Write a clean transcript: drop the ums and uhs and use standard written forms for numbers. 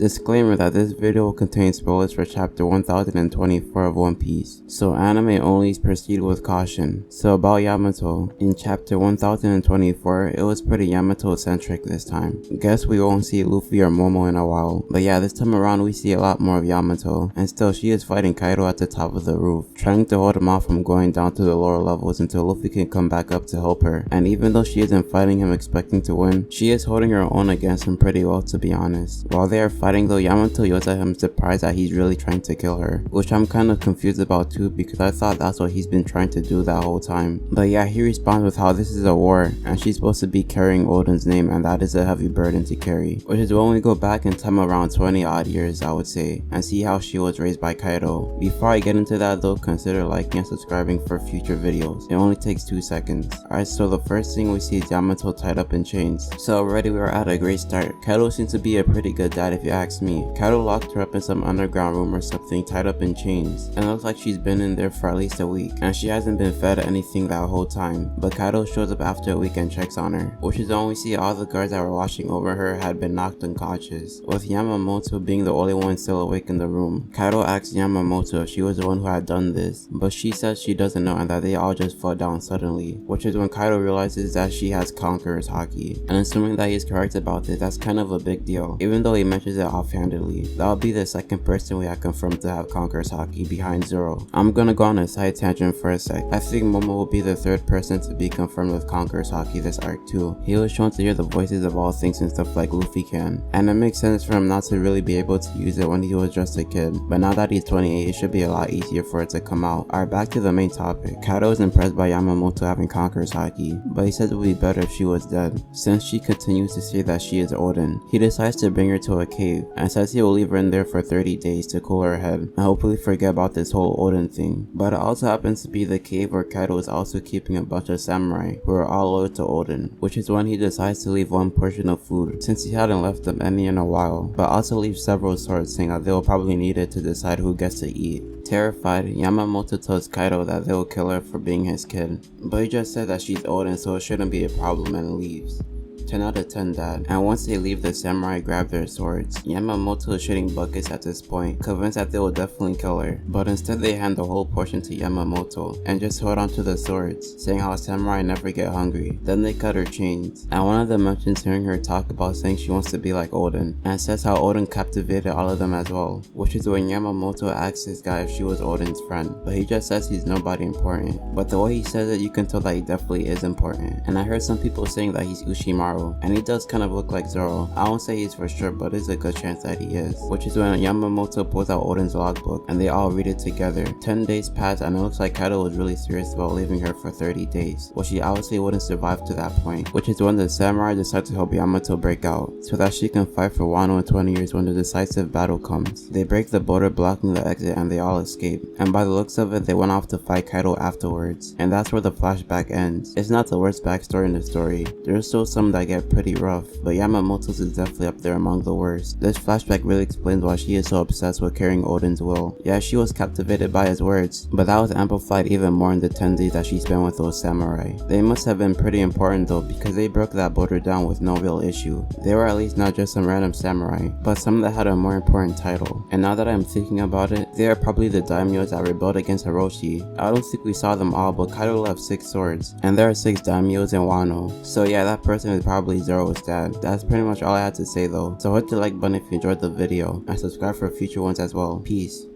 Disclaimer that this video will contain spoilers for chapter 1024 of One Piece, so anime only proceed with caution. So about Yamato, in chapter 1024, it was pretty Yamato centric this time. Guess we won't see Luffy or Momo in a while, but yeah, this time around we see a lot more of Yamato, and still she is fighting Kaido at the top of the roof, trying to hold him off from going down to the lower levels until Luffy can come back up to help her. And even though she isn't fighting him expecting to win, she is holding her own against him pretty well, to be honest. While they are fighting though, Yamato yells at him surprised that he's really trying to kill her, which I'm kind of confused about too, because I thought that's what he's been trying to do that whole time. But yeah, he responds with how this is a war and she's supposed to be carrying Oden's name, and that is a heavy burden to carry, which is when we go back in time around 20 odd years, I would say, and see how she was raised by Kaido. Before I get into that though, consider liking and subscribing for future videos. It only takes 2 seconds. Alright, so the first thing we see is Yamato tied up in chains. So already we are at a great start. Kaido seems to be a pretty good dad if you ask me. Kaido locked her up in some underground room or something, tied up in chains, and it looks like she's been in there for at least a week, and she hasn't been fed anything that whole time. But Kaido shows up after a week and checks on her, which is when we see all the guards that were watching over her had been knocked unconscious, with Yamamoto being the only one still awake in the room. Kaido asks Yamamoto if she was the one who had done this, but she says she doesn't know and that they all just fell down suddenly, which is when Kaido realizes that she has Conqueror's Haki. And assuming that he's correct about this, that's kind of a big deal, even though he mentions it offhandedly. That'll be the second person we have confirmed to have Conqueror's Haki behind Zoro. I'm gonna go on a side tangent for a sec. I think Momo will be the third person to be confirmed with Conqueror's Haki this arc too. He was shown to hear the voices of all things and stuff like Luffy can, and it makes sense for him not to really be able to use it when he was just a kid, but now that he's 28 it should be a lot easier for it to come out. Alright, back to the main topic. Kaido is impressed by Yamamoto having Conqueror's Haki, but he says it would be better if she was dead, since she continues to say that she is Oden. He decides to bring her to a cave and says he will leave her in there for 30 days to cool her head and hopefully forget about this whole Oden thing. But it also happens to be the cave where Kaido is also keeping a bunch of samurai who are all loyal to Oden, which is when he decides to leave one portion of food, since he hadn't left them any in a while, but also leave several swords, saying that they will probably need it to decide who gets to eat. Terrified, Yamamoto tells Kaido that they will kill her for being his kid, but he just said that she's Oden so it shouldn't be a problem, and leaves. 10 out of 10 dad. And once they leave, the samurai grab their swords. Yamamoto is shooting buckets at this point, convinced that they will definitely kill her, but instead they hand the whole portion to Yamamoto and just hold on to the swords, saying how samurai never get hungry. Then they cut her chains, and one of them mentions hearing her talk about saying she wants to be like Oden, and says how Oden captivated all of them as well, which is when Yamamoto asks this guy if she was Oden's friend, but he just says he's nobody important. But the way he says it, you can tell that he definitely is important, and I heard some people saying that he's Ushimaru, and he does kind of look like Zoro. I won't say he's for sure, but there's a good chance that he is, which is when Yamamoto pulls out Oden's logbook and they all read it together. 10 days pass and it looks like Kaido was really serious about leaving her for 30 days, well, she obviously wouldn't survive to that point, which is when the samurai decide to help Yamato break out so that she can fight for Wano in 20 years when the decisive battle comes. They break the border blocking the exit and they all escape, and by the looks of it they went off to fight Kaido afterwards, and that's where the flashback ends. It's not the worst backstory in the story, there's still some that get pretty rough, but Yamamoto's is definitely up there among the worst. This flashback really explains why she is so obsessed with carrying Oden's will. Yeah, she was captivated by his words, but that was amplified even more in the 10 days that she spent with those samurai. They must have been pretty important though, because they broke that border down with no real issue. They were at least not just some random samurai, but some that had a more important title. And now that I'm thinking about it, they are probably the daimyos that rebelled against Hiroshi. I don't think we saw them all, but Kaido left 6 swords, and there are 6 daimyos in Wano. So yeah, that person is probably Zoro's dad. That's pretty much all I had to say though, so hit the like button if you enjoyed the video, and subscribe for future ones as well. Peace.